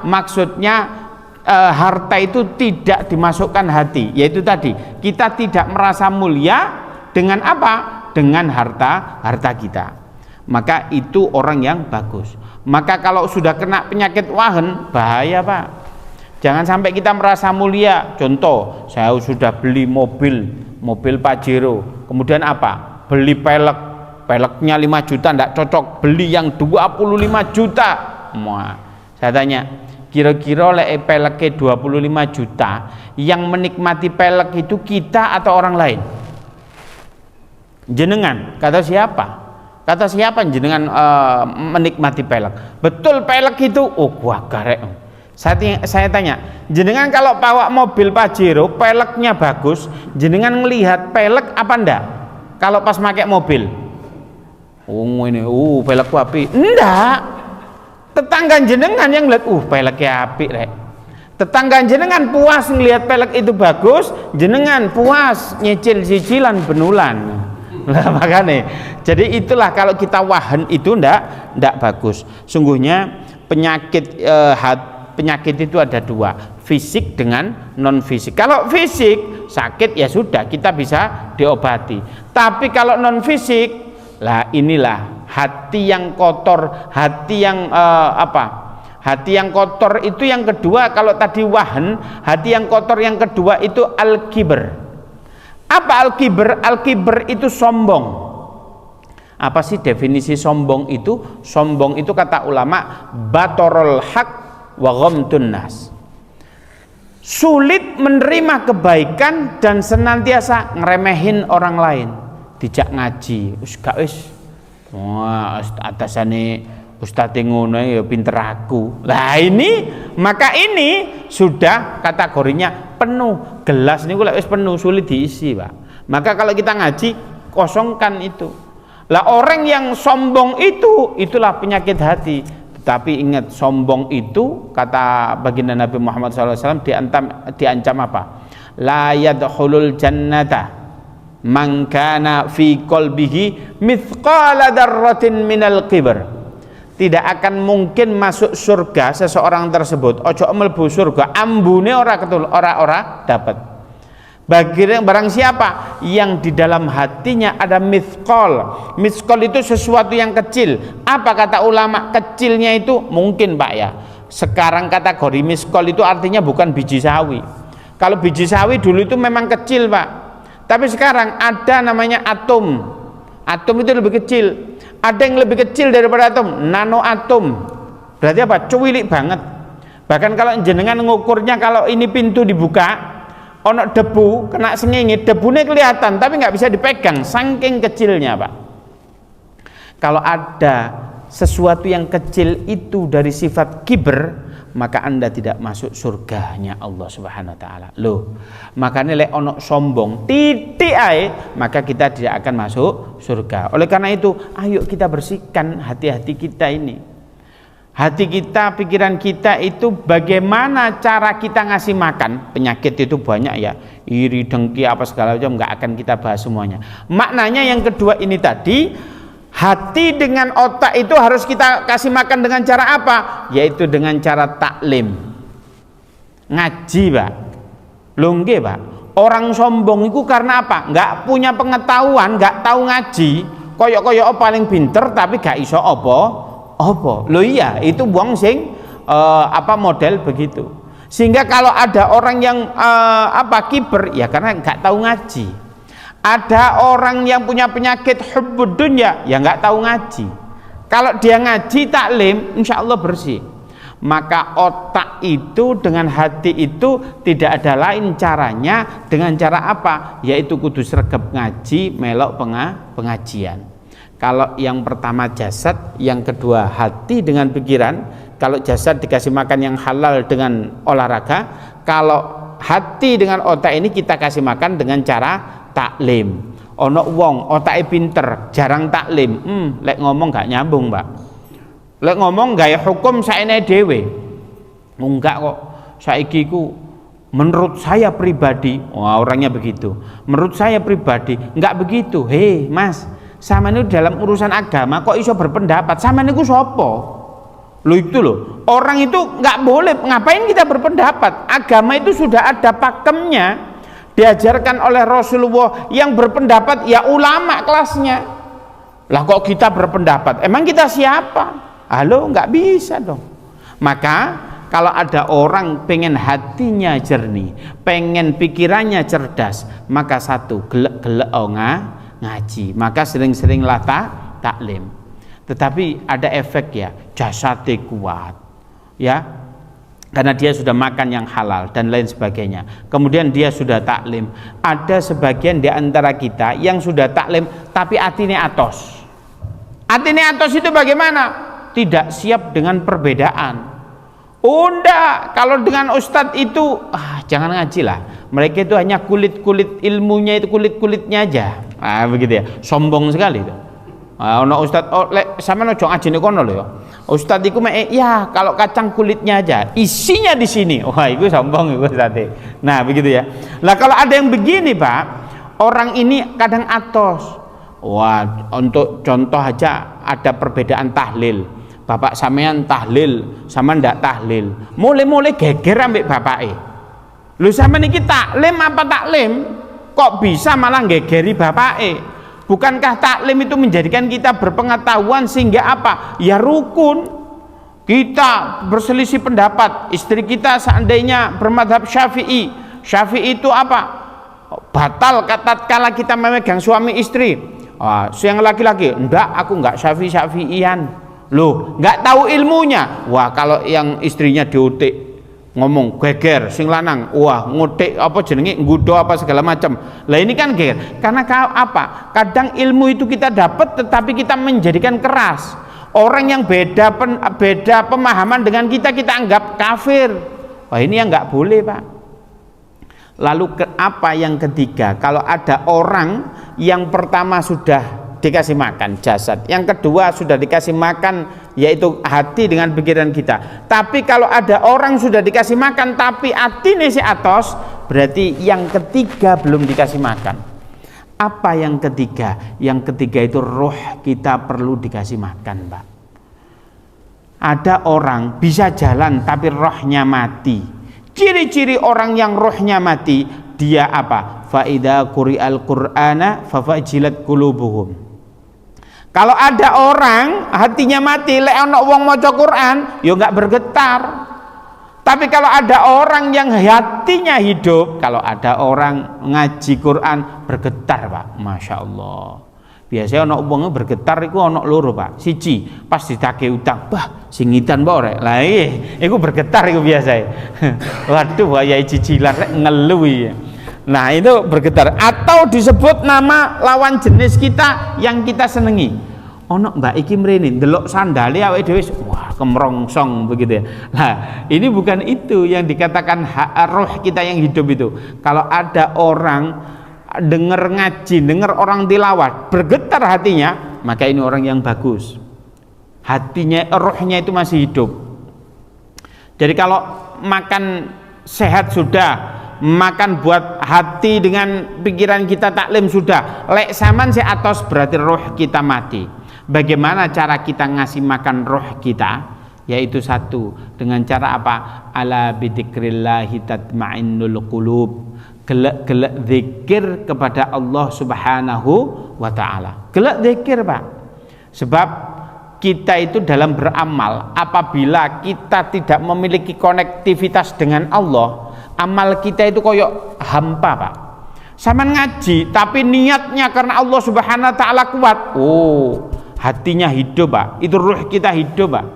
Maksudnya harta itu tidak dimasukkan hati, yaitu tadi kita tidak merasa mulia dengan apa? Dengan harta kita. Maka itu orang yang bagus. Maka kalau sudah kena penyakit wahan, bahaya Pak. Jangan sampai kita merasa mulia. Contoh, saya sudah beli mobil Pajero, kemudian apa? Beli peleknya 5 juta tidak cocok, beli yang 25 juta. Saya tanya, kira-kira peleknya 25 juta, yang menikmati pelek itu kita atau orang lain? Jenengan, kata siapa? Kata siapa jenengan menikmati pelek? Betul pelek itu, oh gua garek. Saya tanya, jenengan kalau bawa mobil Pajero, peleknya bagus, jenengan ngelihat pelek apa ndak? Kalau pas pakai mobil, ini, pelekku api, ndak. Tetangga jenengan yang lihat, peleknya api rek. Tetangga jenengan puas ngelihat pelek itu bagus, jenengan puas nyicil cicilan benulan. Lah makanya, jadi itulah kalau kita wahan itu ndak bagus. Sungguhnya penyakit itu ada 2, fisik dengan non fisik. Kalau fisik sakit ya sudah, kita bisa diobati. Tapi kalau non fisik, lah inilah hati yang kotor, hati yang hati yang kotor itu yang kedua. Kalau tadi wahan, hati yang kotor yang kedua itu al-kibr. Apa al-kibr? Al-kibr itu sombong. Apa sih definisi sombong itu? Sombong itu kata ulama, batorul haq wa ghamtun nas. Sulit menerima kebaikan dan senantiasa ngeremehin orang lain. Dijak ngaji, atasane ustadz ngono ya pinter aku. Lah maka ini sudah kategorinya penuh. Gelas niku lek wis penuh sulit diisi, Pak. Maka kalau kita ngaji, kosongkan itu. Lah orang yang sombong itulah penyakit hati. Tapi ingat, sombong itu kata baginda Nabi Muhammad SAW diancam apa? La yadkhulul jannata man kana fi qalbihi mithqala dzarratin minal kibr. Tidak akan mungkin masuk surga seseorang tersebut. Ojo mlebu surga ambune ora ketul, ora dapat. Bagi barang siapa yang di dalam hatinya ada mithqal. Mithqal itu sesuatu yang kecil. Apa kata ulama? Kecilnya itu mungkin Pak ya. Sekarang kategori mithqal itu artinya bukan biji sawi. Kalau biji sawi dulu itu memang kecil Pak. Tapi sekarang ada namanya atom. Atom itu lebih kecil. Ada yang lebih kecil daripada atom, nano atom. Berarti apa? Cuwilik banget. Bahkan kalau jenengan ngukurnya, kalau ini pintu dibuka, ono debu, kena sengingit, debunya kelihatan, tapi nggak bisa dipegang, saking kecilnya Pak. Kalau ada sesuatu yang kecil itu dari sifat kibr, maka Anda tidak masuk surganya Allah Subhanahu wa taala. Loh, makanya lek ono sombong titik ae, maka kita tidak akan masuk surga. Oleh karena itu, ayo kita bersihkan hati-hati kita ini. Hati kita, pikiran kita itu bagaimana cara kita ngasih makan. Penyakit itu banyak ya, iri, dengki, apa segala macam, nggak akan kita bahas semuanya. Maknanya yang kedua ini tadi, hati dengan otak itu harus kita kasih makan dengan cara apa? Yaitu dengan cara taklim, ngaji Pak. Loh nggih Pak, orang sombong itu karena apa? Nggak punya pengetahuan, nggak tahu ngaji, koyok-koyok paling pinter tapi gak iso apa. Loh iya, itu buang sing model begitu. Sehingga kalau ada orang yang kiber, ya karena nggak tahu ngaji. Ada orang yang punya penyakit hubbud dunya, ya nggak tahu ngaji. Kalau dia ngaji taklim, insya Allah bersih. Maka otak itu dengan hati itu tidak ada lain caranya dengan cara apa? Yaitu kudu sregep ngaji, melok pengajian. Kalau yang pertama jasad, yang kedua hati dengan pikiran. Kalau jasad dikasih makan yang halal dengan olahraga, kalau hati dengan otak ini kita kasih makan dengan cara taklim. Ono wong otake pinter jarang taklim, lek ngomong gak nyambung Pak. Lek ngomong gaya hukum saene dhewe, enggak kok. Saiki ku menurut saya pribadi, orangnya begitu. Menurut saya pribadi enggak begitu. Mas, sama ini dalam urusan agama kok iso berpendapat? Sama ini ku sopo? Loh itu loh, orang itu nggak boleh, ngapain kita berpendapat? Agama itu sudah ada pakemnya, diajarkan oleh Rasulullah. Yang berpendapat ya ulama kelasnya. Lah kok kita berpendapat? Emang kita siapa? Halo, nggak bisa dong. Maka kalau ada orang pengen hatinya jernih, pengen pikirannya cerdas, maka satu, gelek-gelek ngaji, maka sering-seringlah taklim. Tetapi ada efek ya, jasadnya kuat ya, karena dia sudah makan yang halal dan lain sebagainya. Kemudian dia sudah taklim. Ada sebagian di antara kita yang sudah taklim tapi hatinya atos. Hatinya atos itu bagaimana? Tidak siap dengan perbedaan. Enggak, kalau dengan ustadz itu jangan ngaji lah. Mereka itu hanya kulit-kulit ilmunya, itu kulit-kulitnya aja. Begitu ya, sombong sekali itu. Ono ustadz, sama nojo ngaji nih kono loh. Ustadz itu ya kalau kacang kulitnya aja, isinya di sini. Wah, itu sombong itu ustadz. Nah begitu ya. Lah kalau ada yang begini Pak, orang ini kadang atos. Wah, untuk contoh aja ada perbedaan tahlil. Bapak sampean tahlil sama ndak tahlil, mulai geger ambek bapake. Lu sampean iki taklim apa taklim? Kok bisa malah gegeri bapake? Bukankah taklim itu menjadikan kita berpengetahuan sehingga apa? Ya rukun. Kita berselisih pendapat, istri kita seandainya bermadhab Syafi'i, Syafi'i itu apa? Batal tatkala kita memegang suami istri. Yang laki-laki, enggak, aku enggak Syafi'ian. Loh, nggak tahu ilmunya. Wah, kalau yang istrinya diotik ngomong geger, sing lanang, wah ngotik apa jenenge, nggudo apa segala macam. Lah ini kan geger. Karena apa? Kadang ilmu itu kita dapat, tetapi kita menjadikan keras. Orang yang beda pemahaman dengan kita anggap kafir. Wah, ini yang nggak boleh Pak. Lalu apa yang ketiga? Kalau ada orang yang pertama sudah dikasih makan jasad, yang kedua sudah dikasih makan yaitu hati dengan pikiran kita. Tapi kalau ada orang sudah dikasih makan tapi hati si atos, berarti yang ketiga belum dikasih makan. Apa yang ketiga? Yang ketiga itu roh kita perlu dikasih makan Pak. Ada orang bisa jalan tapi rohnya mati. Ciri-ciri orang yang rohnya mati, dia apa? Fa idza quri'al qur'ana fafajilat qulubuhum. Kalau ada orang hatinya mati, lek ana wong maca Quran, ya enggak bergetar. Tapi kalau ada orang yang hatinya hidup, kalau ada orang ngaji Quran bergetar Pak, masya Allah. Biasanya ana wong bergetar iku ana loro Pak. Siji pas ditagih utang, bah singitan mbok rek. Lah iku bergetar iku biasae. Waduh wayahe cicilan rek ngeluh. Nah itu bergetar. Atau disebut nama lawan jenis kita yang kita senengi. Ono mbak iki mrene ndelok sandale awake dhewe wah kemrongsong begitu ya. Nah, ini bukan itu yang dikatakan roh kita yang hidup itu. Kalau ada orang dengar ngaji, dengar orang tilawat, bergetar hatinya, maka ini orang yang bagus. Hatinya, rohnya itu masih hidup. Jadi kalau makan sehat sudah, makan buat hati dengan pikiran kita taklim sudah, lek saman si atos berarti roh kita mati. Bagaimana cara kita ngasih makan roh kita? Yaitu satu, dengan cara apa? Ala bidzikrillahi tatmainnul qulub. Gelek-gelek zikir kepada Allah Subhanahu wa taala. Gelek zikir Pak. Sebab kita itu dalam beramal, apabila kita tidak memiliki konektivitas dengan Allah, amal kita itu koyok hampa Pak. Sama ngaji tapi niatnya karena Allah Subhanahu wa taala kuat. Hatinya hidup Pak. Itu ruh kita hidup Pak.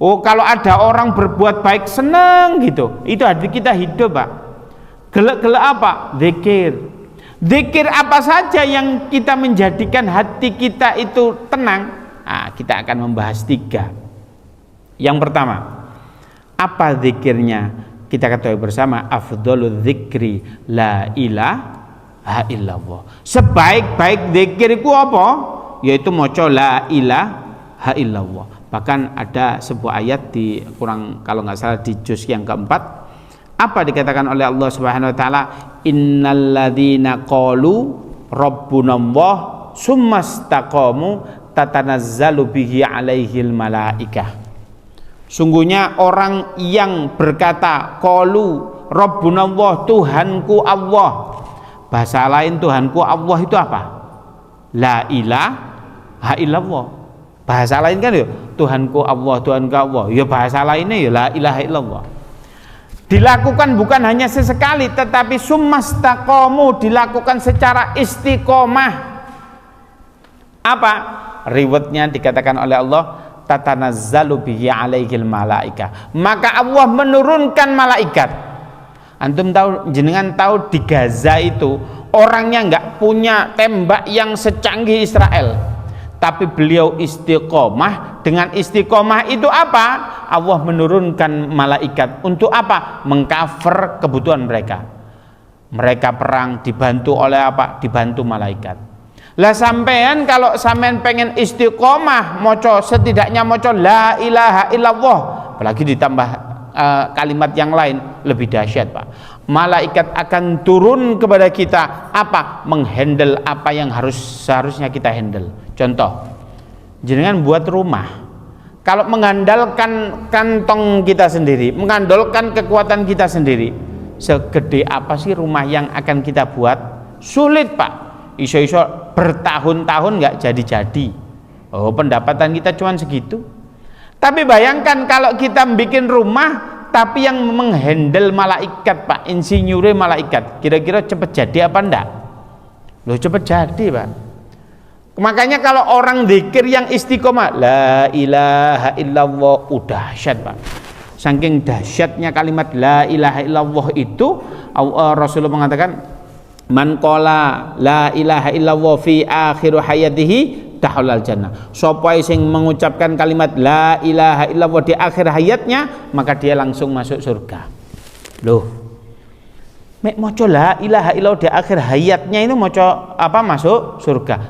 Kalau ada orang berbuat baik senang gitu, itu hati kita hidup Pak. Gelek-gelek apa? Zikir. Zikir apa saja yang kita menjadikan hati kita itu tenang? Nah, kita akan membahas 3. Yang pertama, apa zikirnya? Kita ketahui bersama, afdhalul dzikri la ilaha illallah. Sebaik-baik zikir itu apa? Yaitu maca la ilaha illallah. Bahkan ada sebuah ayat di kalau nggak salah di juz yang keempat, apa dikatakan oleh Allah Subhanahu wa taala, innalladzina qalu rabbunallah summastaqamu tatanazzalu bihi alaihil malaikah. Sungguhnya orang yang berkata qalu Rabbunallah, Tuhanku Allah. Bahasa lain Tuhanku Allah itu apa? La ilaha illallah. Bahasa lain kan ya Tuhanku Allah, Tuhanku Allah. Ya bahasa lainnya ya la ilaha illallah. Dilakukan bukan hanya sesekali, tetapi summastaqamu, dilakukan secara istiqomah. Apa? Rewardnya dikatakan oleh Allah, tatanazzalu bihi alaihil malaika. Maka Allah menurunkan malaikat. Antum tahu, jenengan tahu di Gaza itu orangnya nggak punya tembak yang secanggih Israel, tapi beliau istiqomah. Dengan istiqomah itu apa? Allah menurunkan malaikat untuk apa? Mengcover kebutuhan mereka. Mereka perang dibantu oleh apa? Dibantu malaikat. Lah sampean kalau sampean pengen istiqomah, moco setidaknya moco la ilaha illallah, apalagi ditambah kalimat yang lain, lebih dahsyat Pak. Malaikat akan turun kepada kita apa? Menghandle apa yang seharusnya kita handle. Contoh, jenengan buat rumah, kalau mengandalkan kantong kita sendiri, mengandalkan kekuatan kita sendiri, segede apa sih rumah yang akan kita buat? Sulit Pak. Iso-iso bertahun-tahun nggak jadi-jadi. Oh, pendapatan kita cuma segitu. Tapi bayangkan kalau kita bikin rumah tapi yang menghandle malaikat Pak, insinyure malaikat, kira-kira cepet jadi apa enggak? Loh, cepet jadi Pak. Makanya kalau orang zikir yang istiqomah la ilaha illallah, udah dahsyat Pak. Saking dahsyatnya kalimat la ilaha illallah itu, Rasulullah mengatakan man qala la ilaha illallah fi akhir hayatihi dakhalal jannah. Sapa sing mengucapkan kalimat la ilaha illallah di akhir hayatnya, maka dia langsung masuk surga. Loh, mek maca la ilaha illallah di akhir hayatnya itu maca apa? Masuk surga.